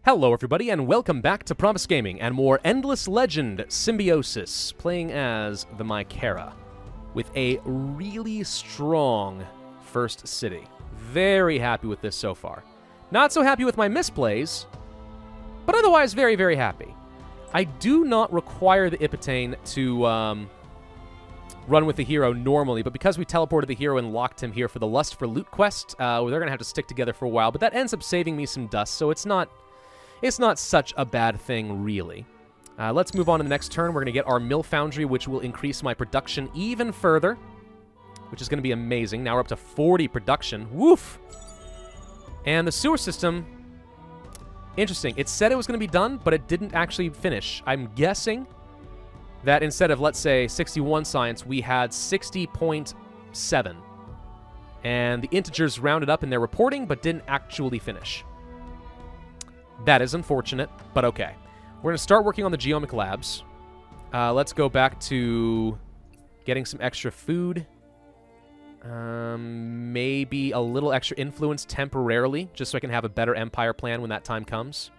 Hello everybody, and welcome back to Pravus Gaming and more Endless Legend Symbiosis, playing as the Mykara, with a really strong first city. Very happy with this so far. Not so happy with my misplays, but otherwise very, very happy. I do not require the Ipotane to run with the hero normally, but because we teleported the hero and locked him here for the Lust for Loot quest, they're going to have to stick together for a while, but that ends up saving me some dust, so it's not such a bad thing, really. Let's move on to the next turn. We're going to get our Mill Foundry, which will increase my production even further, which is going to be amazing. Now we're up to 40 production. Woof! And the sewer system, interesting. It said it was going to be done, but it didn't actually finish. I'm guessing that instead of, let's say, 61 science, we had 60.7. And the integers rounded up in their reporting, but didn't actually finish. That is unfortunate, but okay. We're going to start working on the geomic labs. Let's go back to getting some extra food. Maybe a little extra influence temporarily, just so I can have a better empire plan when that time comes.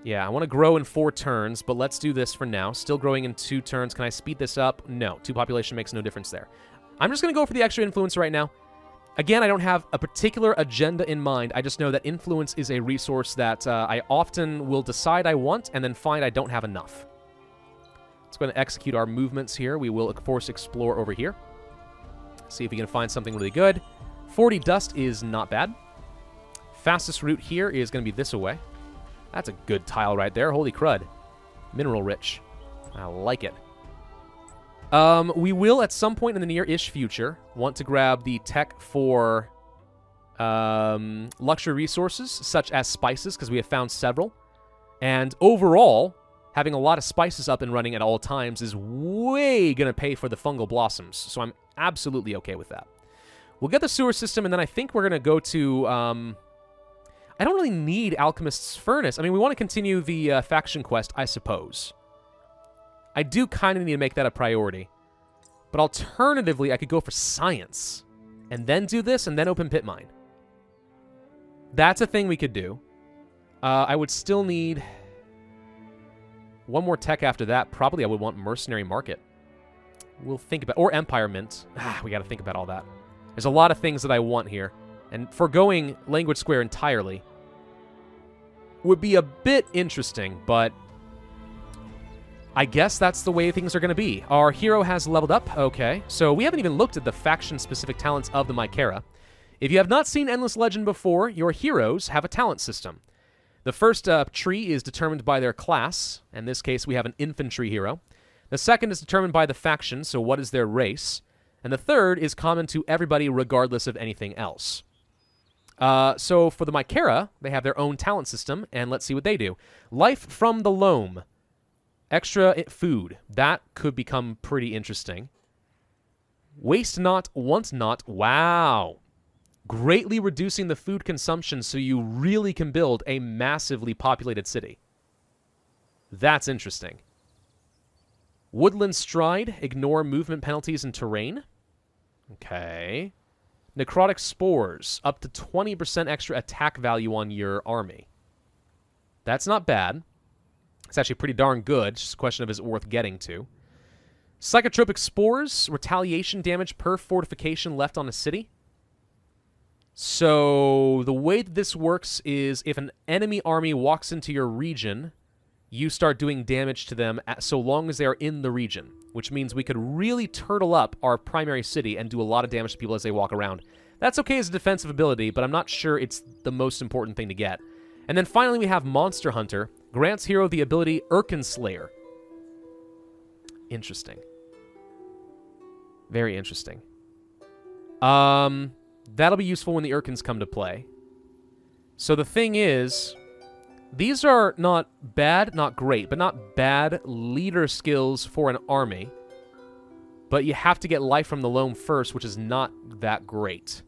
Yeah, I want to grow in 4 turns, but let's do this for now. Still growing in 2 turns. Can I speed this up? No. 2 population makes no difference there. I'm just going to go for the extra influence right now. Again, I don't have a particular agenda in mind. I just know that influence is a resource that I often will decide I want and then find I don't have enough. Let's go and execute our movements here. We will, of course, explore over here. See if we can find something really good. 40 dust is not bad. Fastest route here is going to be this away. That's a good tile right there. Holy crud. Mineral rich. I like it. We will, at some point in the near-ish future, want to grab the tech for luxury resources, such as spices, because we have found several. And overall, having a lot of spices up and running at all times is way going to pay for the fungal blossoms, so I'm absolutely okay with that. We'll get the sewer system, and then I think we're going to go to... I don't really need Alchemist's Furnace. I mean, we want to continue the faction quest, I suppose. I do kind of need to make that a priority. But alternatively, I could go for science. And then do this, and then open pit mine. That's a thing we could do. I would still need... one more tech after that. Probably I would want Mercenary Market. We'll think about... or Empire Mint. We gotta think about all that. There's a lot of things that I want here. And foregoing Language Square entirely would be a bit interesting, but... I guess that's the way things are going to be. Our hero has leveled up. Okay, so we haven't even looked at the faction-specific talents of the Mykara. If you have not seen Endless Legend before, your heroes have a talent system. The first tree is determined by their class. In this case, we have an infantry hero. The second is determined by the faction, so what is their race? And the third is common to everybody regardless of anything else. So for the Mykara, they have their own talent system, and let's see what they do. Life from the Loam. Extra food. That could become pretty interesting. Waste not, want not. Wow. Greatly reducing the food consumption so you really can build a massively populated city. That's interesting. Woodland Stride. Ignore movement penalties in terrain. Okay. Necrotic Spores. Up to 20% extra attack value on your army. That's not bad. It's actually pretty darn good. Just a question of is it worth getting to. Psychotropic Spores. Retaliation damage per fortification left on a city. So the way that this works is if an enemy army walks into your region, you start doing damage to them so long as they are in the region, which means we could really turtle up our primary city and do a lot of damage to people as they walk around. That's okay as a defensive ability, but I'm not sure it's the most important thing to get. And then finally we have Monster Hunter. Grants hero the ability Urkan Slayer. Interesting. Very interesting. That'll be useful when the Urkans come to play. So the thing is, these are not bad, not great, but not bad leader skills for an army. But you have to get Life from the Loam first, which is not that great.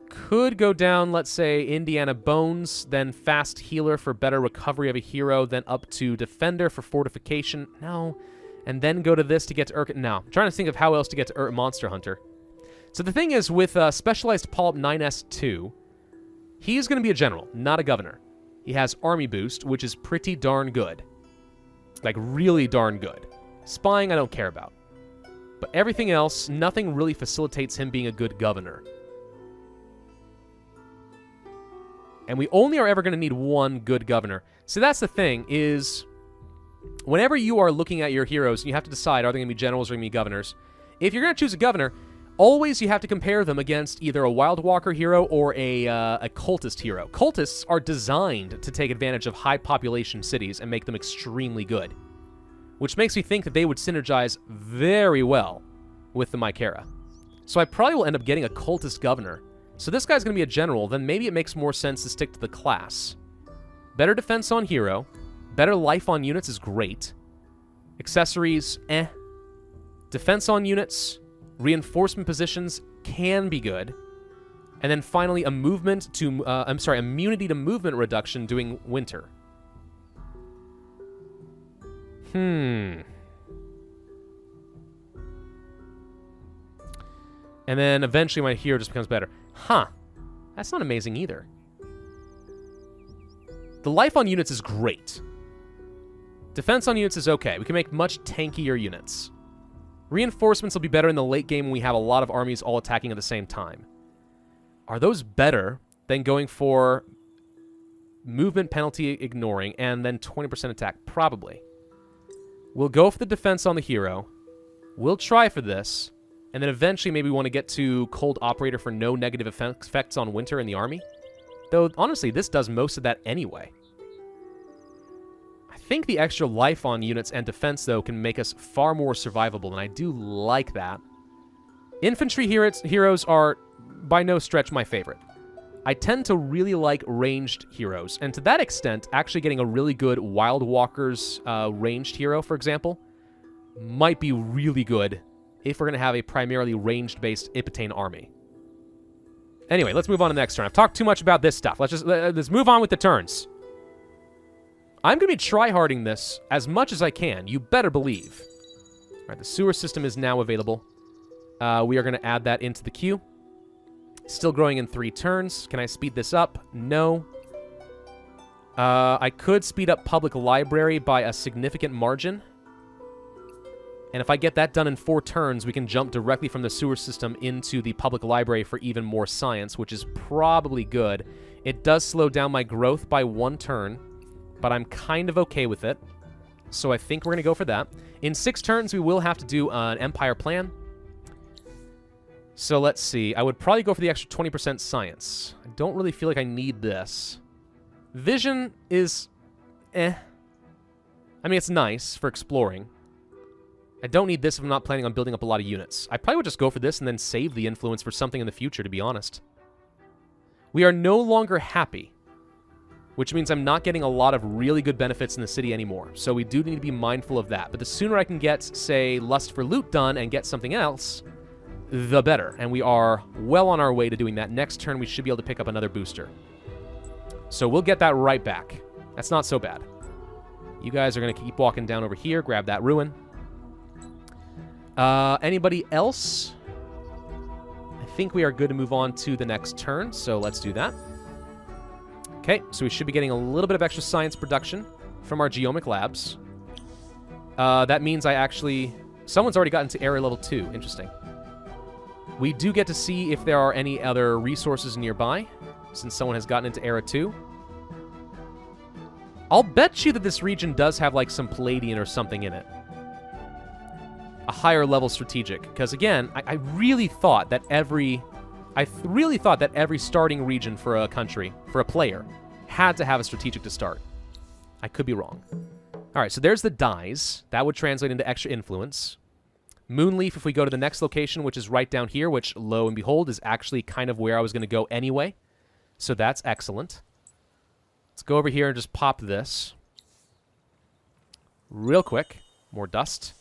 Could go down, let's say, Indiana Bones, then Fast Healer for better recovery of a hero, then up to Defender for fortification. No. And then go to this to get to Urkan. No. I'm trying to think of how else to get to Monster Hunter. So the thing is, with Specialized Polyp 9S2, He's going to be a general, not a governor. He has army boost, which is pretty darn good. Like, really darn good. Spying, I don't care about. But everything else, nothing really facilitates him being a good governor. And we only are ever going to need one good governor. So that's the thing, is whenever you are looking at your heroes, you have to decide, are they going to be generals or going to be governors? If you're going to choose a governor, always you have to compare them against either a Wild Walker hero or a cultist hero. Cultists are designed to take advantage of high population cities and make them extremely good, which makes me think that they would synergize very well with the Mykara. So I probably will end up getting a cultist governor. So this guy's going to be a general, then maybe it makes more sense to stick to the class. Better defense on hero. Better life on units is great. Accessories, eh. Defense on units, reinforcement positions can be good. And then finally a movement to, immunity to movement reduction doing winter. And then eventually my hero just becomes better. Huh. That's not amazing either. The life on units is great. Defense on units is okay. We can make much tankier units. Reinforcements will be better in the late game when we have a lot of armies all attacking at the same time. Are those better than going for movement penalty ignoring and then 20% attack? Probably. We'll go for the defense on the hero. We'll try for this. And then eventually maybe we want to get to Cold Operator for no negative effects on winter in the army. Though, honestly, this does most of that anyway. I think the extra life on units and defense, though, can make us far more survivable, and I do like that. Infantry heroes are, by no stretch, my favorite. I tend to really like ranged heroes, and to that extent, actually getting a really good Wild Walker's ranged hero, for example, might be really good if we're going to have a primarily ranged-based Ipitane army. Anyway, let's move on to the next turn. I've talked too much about this stuff. Let's move on with the turns. I'm going to be tryharding this as much as I can. You better believe. All right, the sewer system is now available. We are going to add that into the queue. Still growing in 3 turns. Can I speed this up? No. I could speed up public library by a significant margin. And if I get that done in 4 turns, we can jump directly from the sewer system into the public library for even more science, which is probably good. It does slow down my growth by 1 turn, but I'm kind of okay with it. So I think we're going to go for that. In 6 turns, we will have to do an empire plan. So let's see. I would probably go for the extra 20% science. I don't really feel like I need this. Vision is eh. I mean, it's nice for exploring. I don't need this if I'm not planning on building up a lot of units. I probably would just go for this and then save the influence for something in the future, to be honest. We are no longer happy, which means I'm not getting a lot of really good benefits in the city anymore. So we do need to be mindful of that. But the sooner I can get, say, Lust for Loot done and get something else, the better. And we are well on our way to doing that. Next turn, we should be able to pick up another booster. So we'll get that right back. That's not so bad. You guys are going to keep walking down over here, grab that ruin. Anybody else? I think we are good to move on to the next turn, so let's do that. Okay, so we should be getting a little bit of extra science production from our geomic labs. That means someone's already gotten to area level 2. Interesting. We do get to see if there are any other resources nearby, since someone has gotten into Era 2. I'll bet you that this region does have, like, some Palladian or something in it. A higher level strategic, because again, I really thought that every starting region for a country, for a player, had to have a strategic to start. I could be wrong. All right, so there's the dies. That would translate into extra influence. Moonleaf, if we go to the next location, which is right down here, which, lo and behold, is actually kind of where I was going to go anyway. So that's excellent. Let's go over here and just pop this. Real quick. More dust.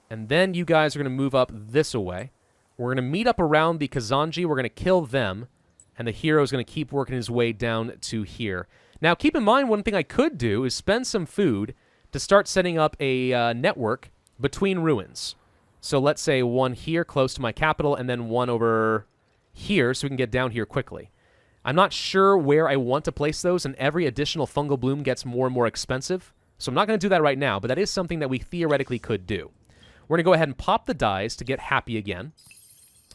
And then you guys are going to move up this away. We're going to meet up around the Kazanji. We're going to kill them. And the hero is going to keep working his way down to here. Now, keep in mind, one thing I could do is spend some food to start setting up a network between ruins. So let's say one here close to my capital and then one over here so we can get down here quickly. I'm not sure where I want to place those, and every additional fungal bloom gets more and more expensive. So I'm not going to do that right now, but that is something that we theoretically could do. We're going to go ahead and pop the dies to get happy again.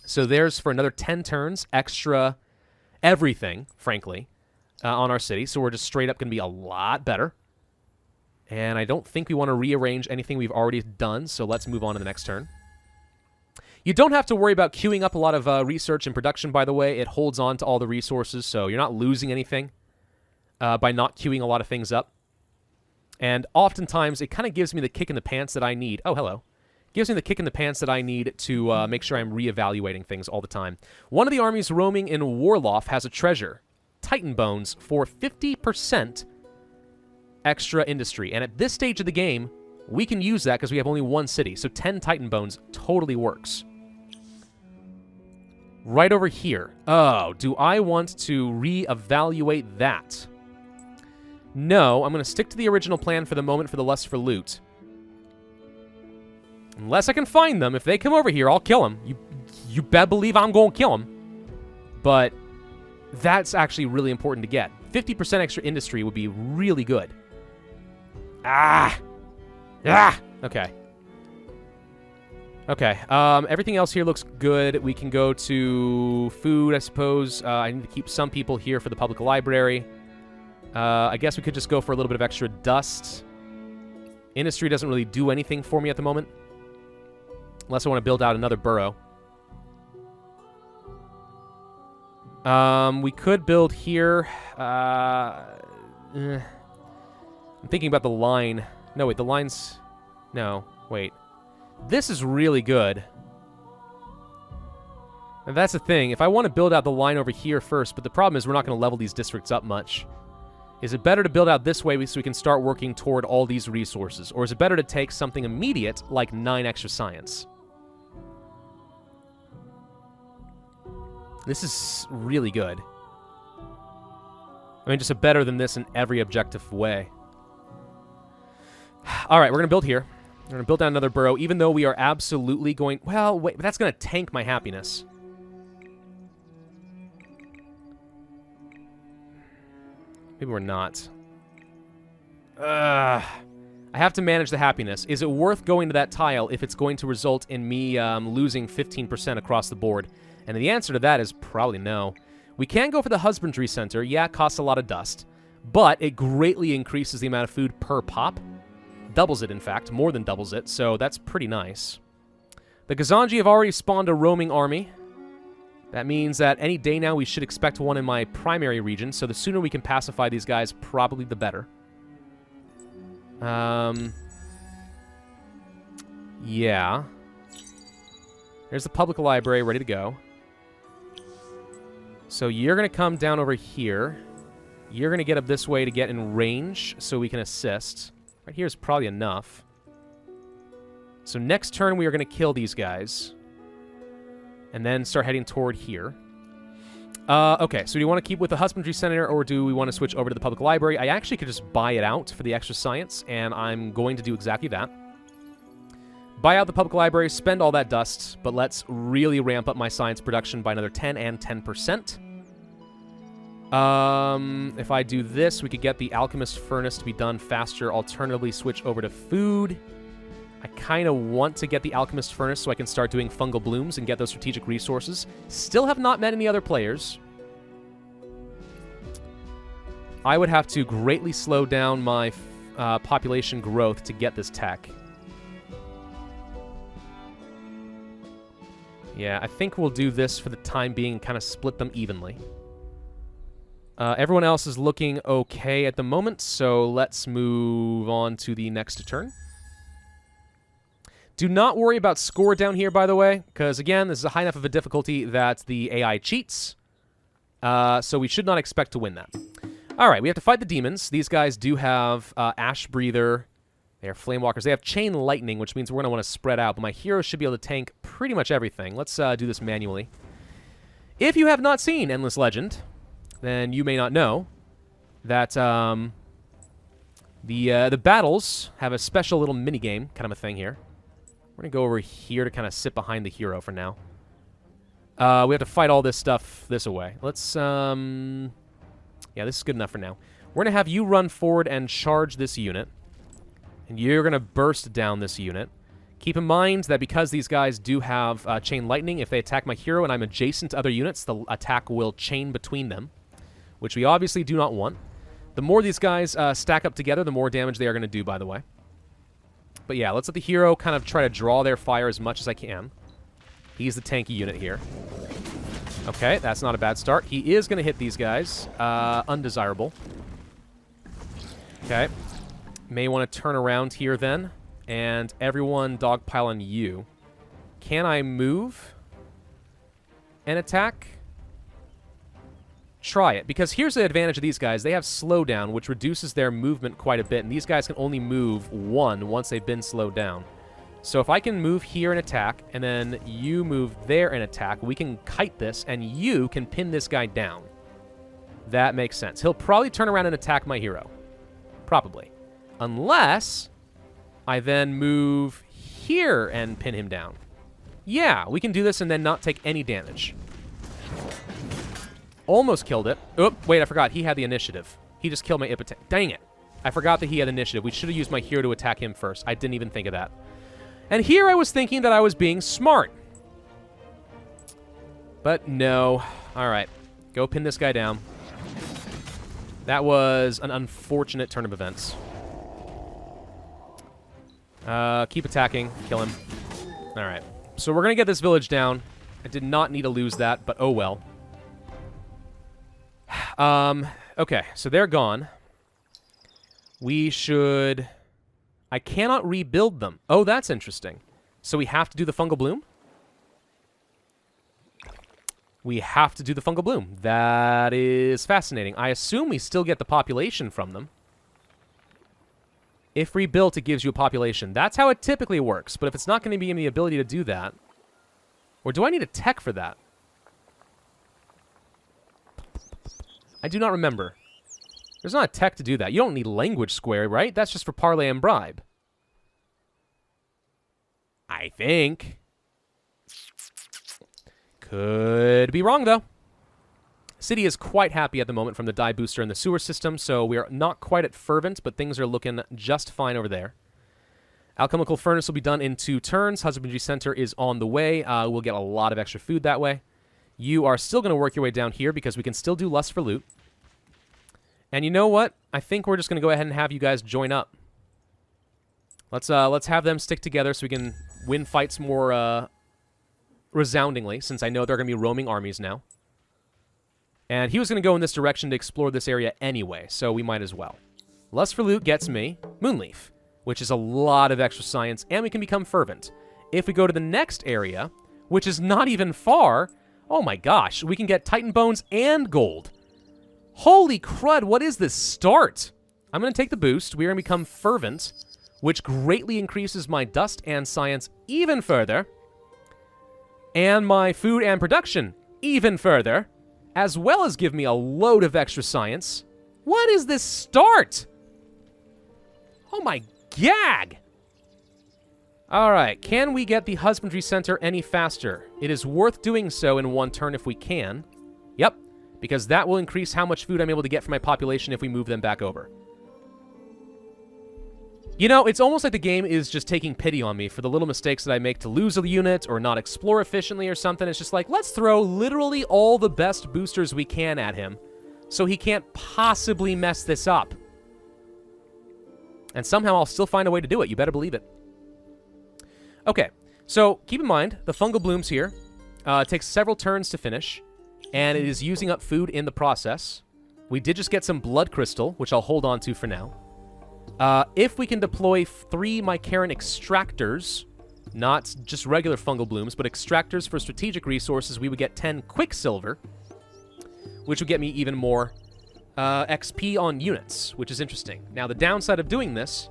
So there's, for another 10 turns, extra everything, frankly, on our city. So we're just straight up going to be a lot better. And I don't think we want to rearrange anything we've already done, so let's move on to the next turn. You don't have to worry about queuing up a lot of research and production, by the way. It holds on to all the resources, so you're not losing anything by not queuing a lot of things up. And oftentimes, it kind of gives me the kick in the pants that I need. Oh, hello. Gives me the kick in the pants that I need to make sure I'm reevaluating things all the time. One of the armies roaming in Warloff has a treasure, Titan Bones, for 50% extra industry. And at this stage of the game, we can use that because we have only one city. So 10 Titan Bones totally works. Right over here. Oh, do I want to reevaluate that? No, I'm going to stick to the original plan for the moment for the Lust for Loot. Unless I can find them. If they come over here, I'll kill them. You better believe I'm going to kill them. But that's actually really important to get. 50% extra industry would be really good. Ah! Okay. Okay. Everything else here looks good. We can go to food, I suppose. I need to keep some people here for the public library. I guess we could just go for a little bit of extra dust. Industry doesn't really do anything for me at the moment. Unless I want to build out another burrow. We could build here. I'm thinking about the line. No, wait, the line's... No, wait. This is really good. And that's the thing. If I want to build out the line over here first, but the problem is we're not going to level these districts up much. Is it better to build out this way so we can start working toward all these resources? Or is it better to take something immediate, like 9 extra science? This is really good. I mean, just better than this in every objective way. All right, we're going to build here. We're going to build down another burrow, even though we are absolutely going... Well, wait, but that's going to tank my happiness. Maybe we're not. I have to manage the happiness. Is it worth going to that tile if it's going to result in me losing 15% across the board? And the answer to that is probably no. We can go for the husbandry center. Yeah, it costs a lot of dust. But it greatly increases the amount of food per pop. Doubles it, in fact. More than doubles it. So that's pretty nice. The Gazanji have already spawned a roaming army. That means that any day now we should expect one in my primary region. So the sooner we can pacify these guys, probably the better. Yeah. There's the public library ready to go. So you're going to come down over here. You're going to get up this way to get in range so we can assist. Right here is probably enough. So next turn we are going to kill these guys. And then start heading toward here. Okay, so do you want to keep with the husbandry center or do we want to switch over to the public library? I actually could just buy it out for the extra science, and I'm going to do exactly that. Buy out the public library, spend all that dust, but let's really ramp up my science production by another 10 and 10%. If I do this, we could get the alchemist furnace to be done faster. Alternatively, switch over to food. I kind of want to get the alchemist furnace so I can start doing fungal blooms and get those strategic resources. Still have not met any other players. I would have to greatly slow down my population growth to get this tech. Yeah, I think we'll do this for the time being and kind of split them evenly. Everyone else is looking okay at the moment, so let's move on to the next turn. Do not worry about score down here, by the way, because, again, this is a high enough of a difficulty that the AI cheats, so we should not expect to win that. All right, we have to fight the demons. These guys do have Ash Breather. They are Flame Walkers. They have Chain Lightning, which means we're going to want to spread out, but my heroes should be able to tank pretty much everything. Let's do this manually. If you have not seen Endless Legend, then you may not know that the battles have a special little minigame kind of a thing here. We're going to go over here to kind of sit behind the hero for now. We have to fight all this stuff this away. Let's, yeah, this is good enough for now. We're going to have you run forward and charge this unit. And you're going to burst down this unit. Keep in mind that because these guys do have chain lightning, if they attack my hero and I'm adjacent to other units, the attack will chain between them, which we obviously do not want. The more these guys stack up together, the more damage they are going to do, by the way. But yeah, let's let the hero kind of try to draw their fire as much as I can. He's the tanky unit here. Okay, that's not a bad start. He is going to hit these guys. Undesirable. Okay. May want to turn around here then. And everyone dogpile on you. Can I move and attack? Try it. Because here's the advantage of these guys. They have slowdown, which reduces their movement quite a bit. And these guys can only move one once they've been slowed down. So if I can move here and attack, and then you move there and attack, we can kite this, and you can pin this guy down. That makes sense. He'll probably turn around and attack my hero. Probably. Unless I then move here and pin him down. Yeah, we can do this and then not take any damage. Almost killed it. Oh, wait, I forgot. He had the initiative. He just killed my Ipotec. Dang it. I forgot that he had initiative. We should have used my hero to attack him first. I didn't even think of that. And here I was thinking that I was being smart. But no. All right. Go pin this guy down. That was an unfortunate turn of events. Keep attacking. Kill him. All right. So we're going to get this village down. I did not need to lose that, but oh well. Okay. So they're gone. We should... I cannot rebuild them. Oh, that's interesting. So we have to do the fungal bloom? We have to do the fungal bloom. That is fascinating. I assume we still get the population from them. If rebuilt, it gives you a population. That's how it typically works. But if it's not going to be the ability to do that... Or do I need a tech for that? I do not remember. There's not a tech to do that. You don't need language square, right? That's just for parlay and bribe. I think. Could be wrong, though. City is quite happy at the moment from the dye booster in the sewer system, so we are not quite at fervent, but things are looking just fine over there. Alchemical furnace will be done in 2 turns. Husbandry center is on the way. We'll get a lot of extra food that way. You are still going to work your way down here because we can still do lust for loot. And you know what? I think we're just going to go ahead and have you guys join up. Let's have them stick together so we can win fights more resoundingly, since I know they're going to be roaming armies now. And he was going to go in this direction to explore this area anyway, so we might as well. Lust for loot gets me Moonleaf, which is a lot of extra science, and we can become fervent. If we go to the next area, which is not even far, oh my gosh, we can get Titan Bones and gold. Holy crud, what is this start? I'm going to take the boost. We're going to become fervent, which greatly increases my dust and science even further, and my food and production even further, as well as give me a load of extra science. What is this start? Oh my gag! Alright, can we get the husbandry center any faster? It is worth doing so in 1 turn if we can. Yep, because that will increase how much food I'm able to get from my population if we move them back over. You know, it's almost like the game is just taking pity on me for the little mistakes that I make to lose a unit or not explore efficiently or something. It's just like, let's throw literally all the best boosters we can at him so he can't possibly mess this up. And somehow I'll still find a way to do it. You better believe it. Okay, so keep in mind, the fungal blooms here. It takes several turns to finish, and it is using up food in the process. We did just get some blood crystal, which I'll hold on to for now. If we can deploy 3 Mycaran extractors, not just regular fungal blooms, but extractors for strategic resources, we would get 10 quicksilver, which would get me even more XP on units, which is interesting. Now, the downside of doing this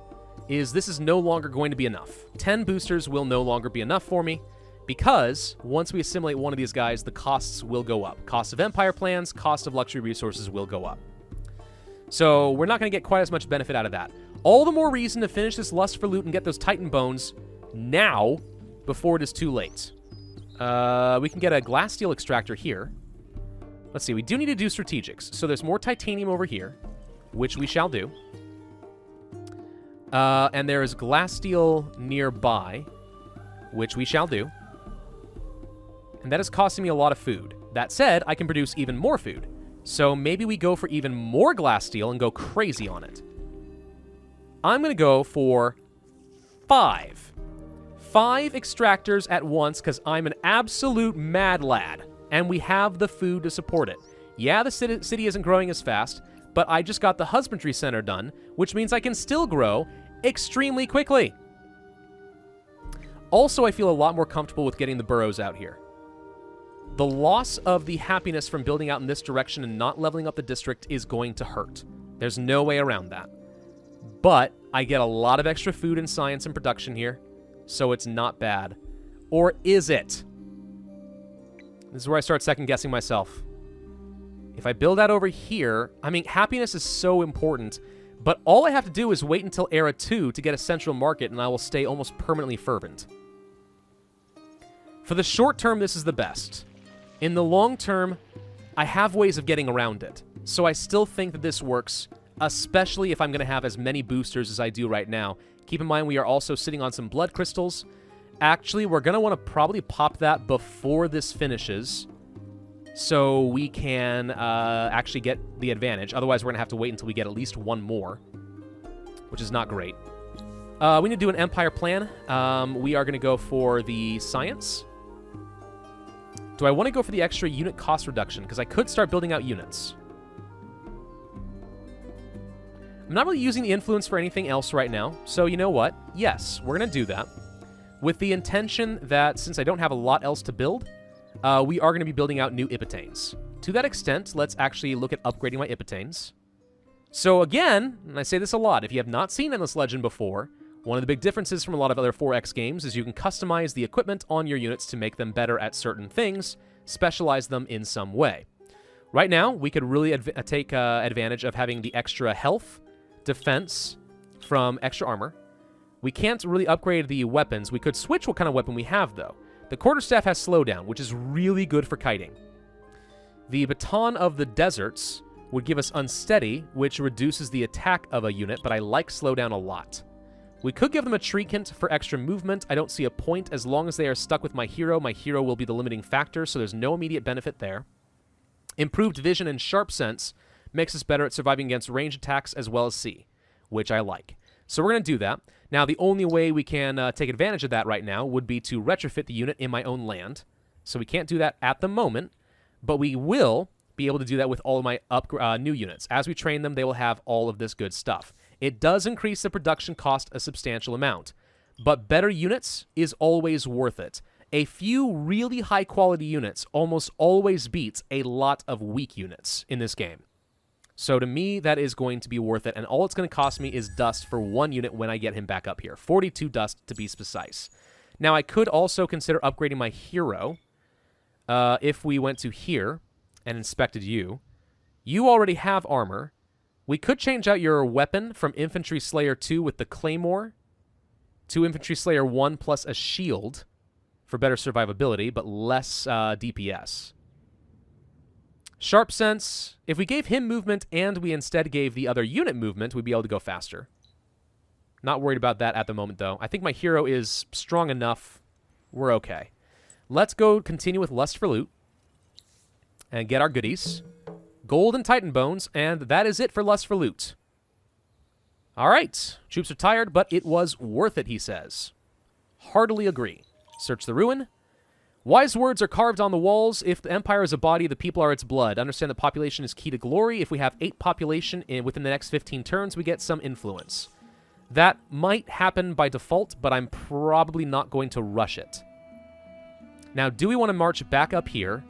is no longer going to be enough. 10 boosters will no longer be enough for me, because once we assimilate one of these guys, the costs will go up. Cost of Empire plans, cost of luxury resources will go up. So we're not going to get quite as much benefit out of that. All the more reason to finish this lust for loot and get those Titan Bones now, before it is too late. We can get a glass steel extractor here. Let's see, we do need to do strategics. So there's more titanium over here, which we shall do. And there is glass steel nearby, which we shall do. And that is costing me a lot of food. That said, I can produce even more food. So maybe we go for even more glass steel and go crazy on it. I'm going to go for 5. 5 extractors at once because I'm an absolute mad lad. And we have the food to support it. Yeah, the city isn't growing as fast, but I just got the husbandry center done, which means I can still grow extremely quickly. Also, I feel a lot more comfortable with getting the burrows out here. The loss of the happiness from building out in this direction and not leveling up the district is going to hurt. There's no way around that. But I get a lot of extra food and science and production here, so it's not bad. Or is it? This is where I start second-guessing myself. If I build out over here, I mean, happiness is so important, but all I have to do is wait until Era 2 to get a central market, and I will stay almost permanently fervent. For the short term, this is the best. In the long term, I have ways of getting around it. So I still think that this works, especially if I'm going to have as many boosters as I do right now. Keep in mind, we are also sitting on some blood crystals. Actually, we're going to want to probably pop that before this finishes, so we can actually get the advantage. Otherwise, we're going to have to wait until we get at least one more, which is not great. We need to do an empire plan. We are going to go for the science. Do I want to go for the extra unit cost reduction? Because I could start building out units. I'm not really using the influence for anything else right now, so you know what? Yes, we're going to do that. With the intention that, since I don't have a lot else to build, we are going to be building out new Ipitanes. To that extent, let's actually look at upgrading my Ipitanes. So again, and I say this a lot, if you have not seen Endless Legend before, one of the big differences from a lot of other 4X games is you can customize the equipment on your units to make them better at certain things, specialize them in some way. Right now, we could really take advantage of having the extra health, defense from extra armor. We can't really upgrade the weapons. We could switch what kind of weapon we have, though. The quarterstaff has slowdown, which is really good for kiting. The baton of the deserts would give us unsteady, which reduces the attack of a unit, but I like slowdown a lot. We could give them a trinket for extra movement. I don't see a point. As long as they are stuck with my hero will be the limiting factor, so there's no immediate benefit there. Improved vision and sharp sense makes us better at surviving against range attacks as well as sea, which I like. So we're going to do that. Now, the only way we can take advantage of that right now would be to retrofit the unit in my own land. So we can't do that at the moment, but we will be able to do that with all of my new units. As we train them, they will have all of this good stuff. It does increase the production cost a substantial amount, but better units is always worth it. A few really high-quality units almost always beats a lot of weak units in this game. So to me, that is going to be worth it, and all it's going to cost me is dust for one unit when I get him back up here. 42 dust, to be precise. Now, I could also consider upgrading my hero if we went to here and inspected you. You already have armor. We could change out your weapon from Infantry Slayer 2 with the Claymore to Infantry Slayer 1 plus a shield for better survivability, but less DPS. Sharp Sense, if we gave him movement and we instead gave the other unit movement, we'd be able to go faster. Not worried about that at the moment, though. I think my hero is strong enough. We're okay. Let's go continue with Lust for Loot and get our goodies. Gold and Titan Bones, and that is it for Lust for Loot. All right. Troops are tired, but it was worth it, he says. Heartily agree. Search the ruin. Wise words are carved on the walls. If the empire is a body, the people are its blood. Understand that population is key to glory. If we have 8 population within the next 15 turns, we get some influence. That might happen by default, but I'm probably not going to rush it. Now, do we want to march back up here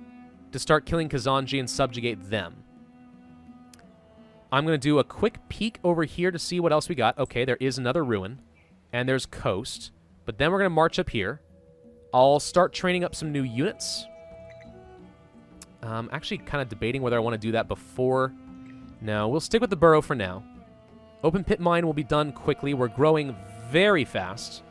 to start killing Kazanji and subjugate them? I'm going to do a quick peek over here to see what else we got. Okay, there is another ruin, and there's coast. But then we're going to march up here. I'll start training up some new units. I'm actually kind of debating whether I want to do that before. No, we'll stick with the burrow for now. Open pit mine will be done quickly. We're growing very fast.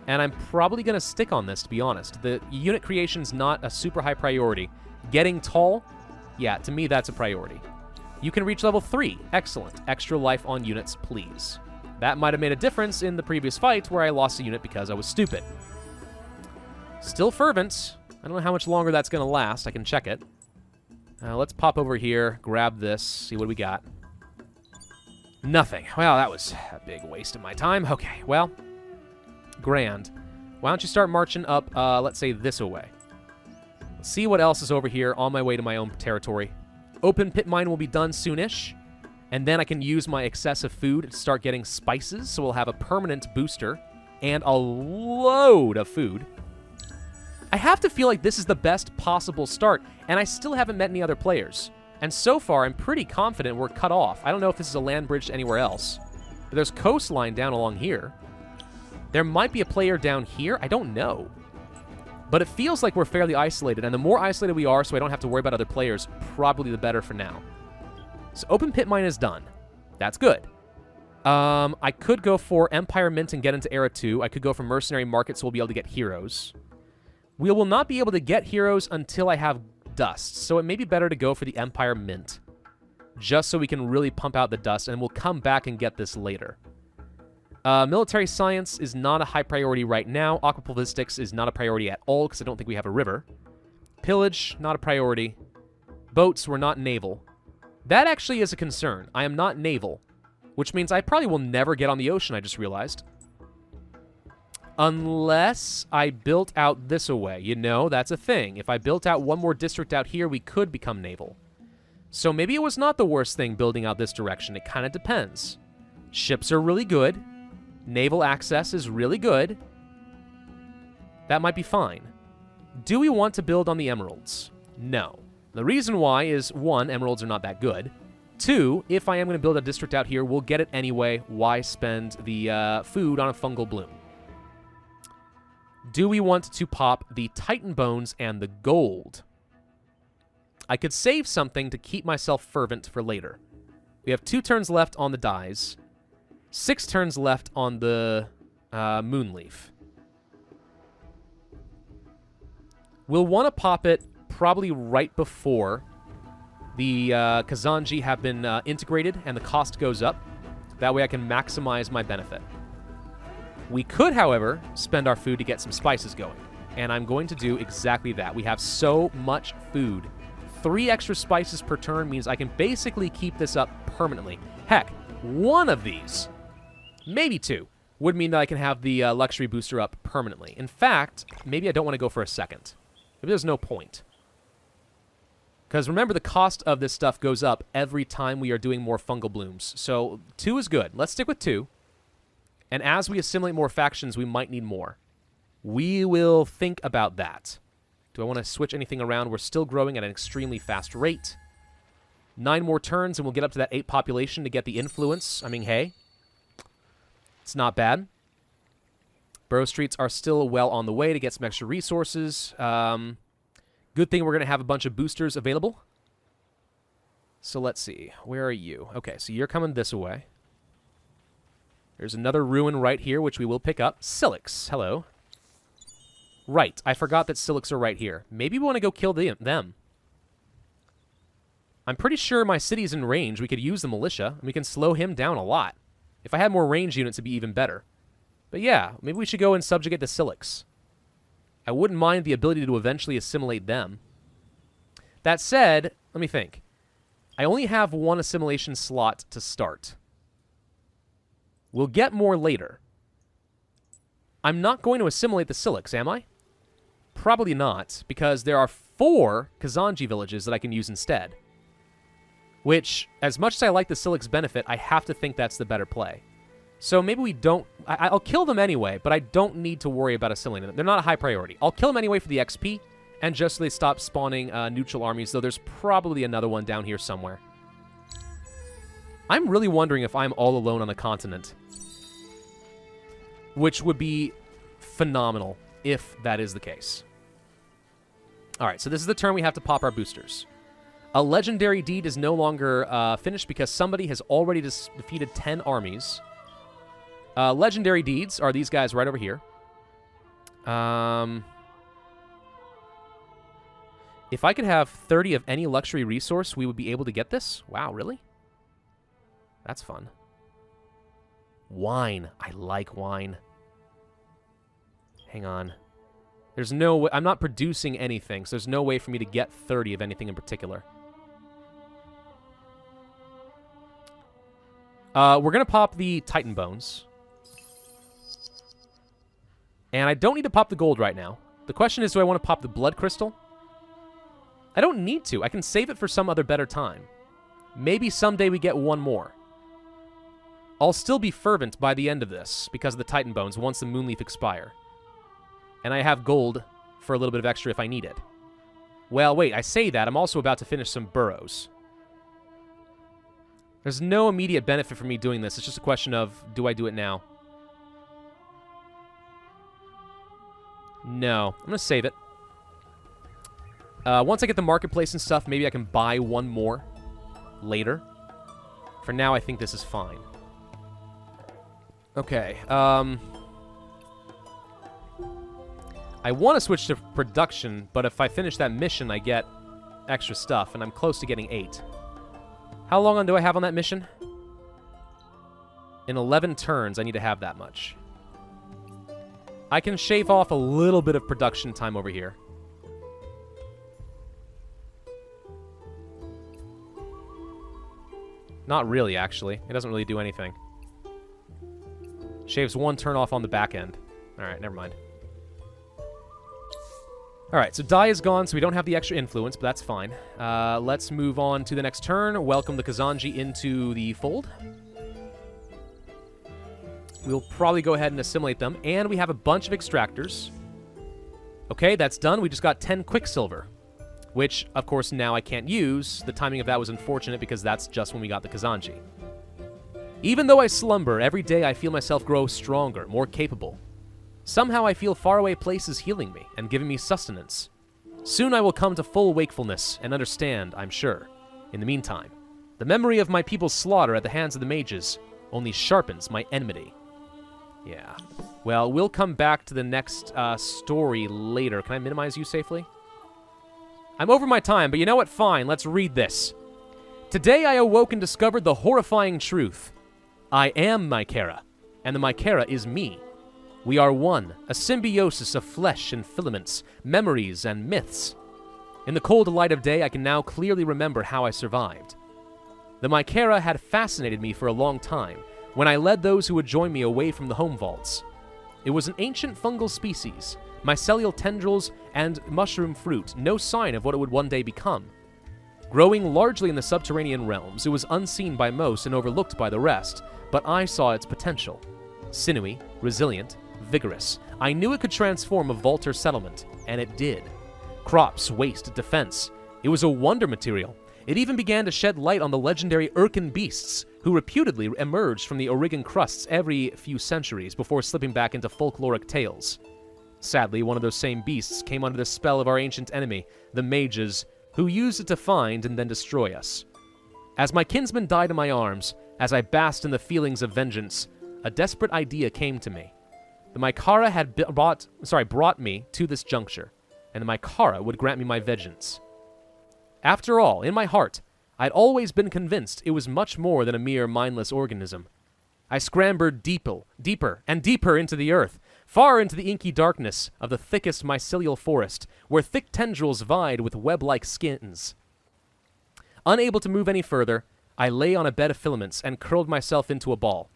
And I'm probably going to stick on this, to be honest. The unit creation's not a super high priority. Getting tall, yeah, to me that's a priority. You can reach level 3. Excellent. Extra life on units, please. That might have made a difference in the previous fight where I lost a unit because I was stupid. Still fervent. I don't know how much longer that's going to last. I can check it. Let's pop over here, grab this, see what we got. Nothing. Well, that was a big waste of my time. Okay, well... Grand. Why don't you start marching up, let's say, this away. Let's see what else is over here on my way to my own territory. Open pit mine will be done soonish. And then I can use my excessive food to start getting spices, so we'll have a permanent booster and a load of food. I have to feel like this is the best possible start, and I still haven't met any other players. And so far, I'm pretty confident we're cut off. I don't know if this is a land bridge to anywhere else. But there's coastline down along here. There might be a player down here. I don't know. But it feels like we're fairly isolated, and the more isolated we are so I don't have to worry about other players, probably the better for now. So open pit mine is done. That's good. I could go for Empire Mint and get into Era 2. I could go for Mercenary Market, so we'll be able to get heroes. We will not be able to get heroes until I have dust, so it may be better to go for the Empire Mint, just so we can really pump out the dust, and we'll come back and get this later. Military science is not a high priority right now. Aquapolistics is not a priority at all because I don't think we have a river. Pillage, not a priority. Boats, we're not naval. That actually is a concern. I am not naval, which means I probably will never get on the ocean, I just realized. Unless I built out this away. You know, that's a thing. If I built out one more district out here, we could become naval. So maybe it was not the worst thing building out this direction. It kind of depends. Ships are really good. Naval access is really good. That might be fine. Do we want to build on the emeralds? No. The reason why is, 1, emeralds are not that good. 2, if I am going to build a district out here, we'll get it anyway. Why spend the food on a fungal bloom? Do we want to pop the Titan Bones and the gold? I could save something to keep myself fervent for later. We have 2 turns left on the dies. 6 turns left on the Moonleaf. We'll want to pop it probably right before the Kazanji have been integrated and the cost goes up. That way I can maximize my benefit. We could, however, spend our food to get some spices going. And I'm going to do exactly that. We have so much food. 3 extra spices per turn means I can basically keep this up permanently. Heck, 1 of these, maybe 2, would mean that I can have the luxury booster up permanently. In fact, maybe I don't want to go for a second. Maybe there's no point. Because remember, the cost of this stuff goes up every time we are doing more fungal blooms. So 2 is good. Let's stick with 2. And as we assimilate more factions, we might need more. We will think about that. Do I want to switch anything around? We're still growing at an extremely fast rate. 9 more turns, and we'll get up to that 8 population to get the influence. I mean, hey. It's not bad. Burrow Streets are still well on the way to get some extra resources. Good thing we're going to have a bunch of boosters available. So let's see. Where are you? Okay, so you're coming this way. There's another ruin right here, which we will pick up. Silix, hello. Right, I forgot that Silix are right here. Maybe we want to go kill them. I'm pretty sure my city's in range. We could use the militia, and we can slow him down a lot. If I had more range units, it'd be even better. But yeah, maybe we should go and subjugate the Silix. I wouldn't mind the ability to eventually assimilate them. That said, let me think. I only have 1 assimilation slot to start. We'll get more later. I'm not going to assimilate the Silix, am I? Probably not, because there are 4 Kazanji villages that I can use instead. Which, as much as I like the Silix benefit, I have to think that's the better play. So maybe we don't... I'll kill them anyway, but I don't need to worry about assimilating them. They're not a high priority. I'll kill them anyway for the XP, and just so they stop spawning neutral armies, though there's probably another one down here somewhere. I'm really wondering if I'm all alone on the continent. Which would be phenomenal if that is the case. Alright, so this is the turn we have to pop our boosters. A legendary deed is no longer finished because somebody has already defeated 10 armies. Legendary deeds are these guys right over here. If I could have 30 of any luxury resource, we would be able to get this? Wow, really? That's fun. Wine. I like wine. Hang on. There's no way. I'm not producing anything, so there's no way for me to get 30 of anything in particular. We're going to pop the Titan Bones. And I don't need to pop the gold right now. The question is, do I want to pop the Blood Crystal? I don't need to. I can save it for some other better time. Maybe someday we get one more. I'll still be fervent by the end of this because of the Titan Bones once the Moonleaf expire. And I have gold for a little bit of extra if I need it. Well, wait, I say that. I'm also about to finish some burrows. There's no immediate benefit for me doing this. It's just a question of, do I do it now? No. I'm going to save it. Once I get the marketplace and stuff, maybe I can buy one more later. For now, I think this is fine. Okay. I want to switch to production, but if I finish that mission, I get extra stuff, and I'm close to getting 8. How long do I have on that mission? In 11 turns, I need to have that much. I can shave off a little bit of production time over here. Not really, actually. It doesn't really do anything. Shaves 1 turn off on the back end. Alright, never mind. Alright, so Dai is gone, so we don't have the extra influence, but that's fine. Let's move on to the next turn. Welcome the Kazanji into the fold. We'll probably go ahead and assimilate them, and we have a bunch of extractors. Okay, that's done. We just got 10 Quicksilver, which, of course, now I can't use. The timing of that was unfortunate because that's just when we got the Kazanji. Even though I slumber, every day I feel myself grow stronger, more capable. Somehow I feel faraway places healing me and giving me sustenance. Soon I will come to full wakefulness and understand, I'm sure. In the meantime, the memory of my people's slaughter at the hands of the mages only sharpens my enmity. Yeah. Well, we'll come back to the next story later. Can I minimize you safely? I'm over my time, but you know what? Fine, let's read this. Today I awoke and discovered the horrifying truth. I am Mykara, and the Mykara is me. We are one, a symbiosis of flesh and filaments, memories and myths. In the cold light of day, I can now clearly remember how I survived. The Mykara had fascinated me for a long time, when I led those who would join me away from the home vaults. It was an ancient fungal species, mycelial tendrils and mushroom fruit, no sign of what it would one day become. Growing largely in the subterranean realms, it was unseen by most and overlooked by the rest, but I saw its potential. Sinewy, resilient, vigorous. I knew it could transform a vaulter settlement, and it did. Crops, waste, defense. It was a wonder material. It even began to shed light on the legendary Urkan beasts, who reputedly emerged from the Aurigan crusts every few centuries before slipping back into folkloric tales. Sadly, one of those same beasts came under the spell of our ancient enemy, the mages, who used it to find and then destroy us. As my kinsman died in my arms, as I basked in the feelings of vengeance, a desperate idea came to me. The Mykara had brought me to this juncture, and the Mykara would grant me my vengeance. After all, in my heart, I'd always been convinced it was much more than a mere mindless organism. I scrambled deeper and deeper into the earth, far into the inky darkness of the thickest mycelial forest, where thick tendrils vied with web-like skins. Unable to move any further, I lay on a bed of filaments and curled myself into a ball.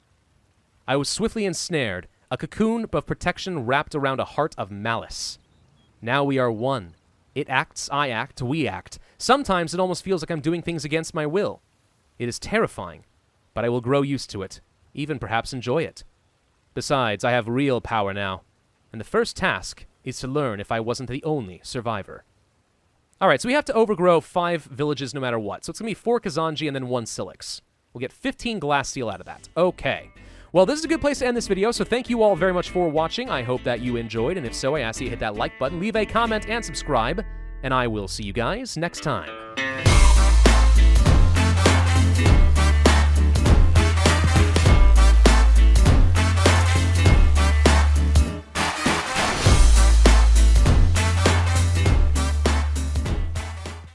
I was swiftly ensnared, a cocoon of protection wrapped around a heart of malice. Now we are one. It acts, I act, we act. Sometimes it almost feels like I'm doing things against my will. It is terrifying, but I will grow used to it, even perhaps enjoy it. Besides, I have real power now, and the first task is to learn if I wasn't the only survivor. Alright, so we have to overgrow 5 villages no matter what. So it's going to be 4 Kazanji and then 1 Silix. We'll get 15 glass steel out of that. Okay. Well, this is a good place to end this video, so thank you all very much for watching. I hope that you enjoyed, and if so, I ask that you hit that like button, leave a comment, and subscribe, and I will see you guys next time.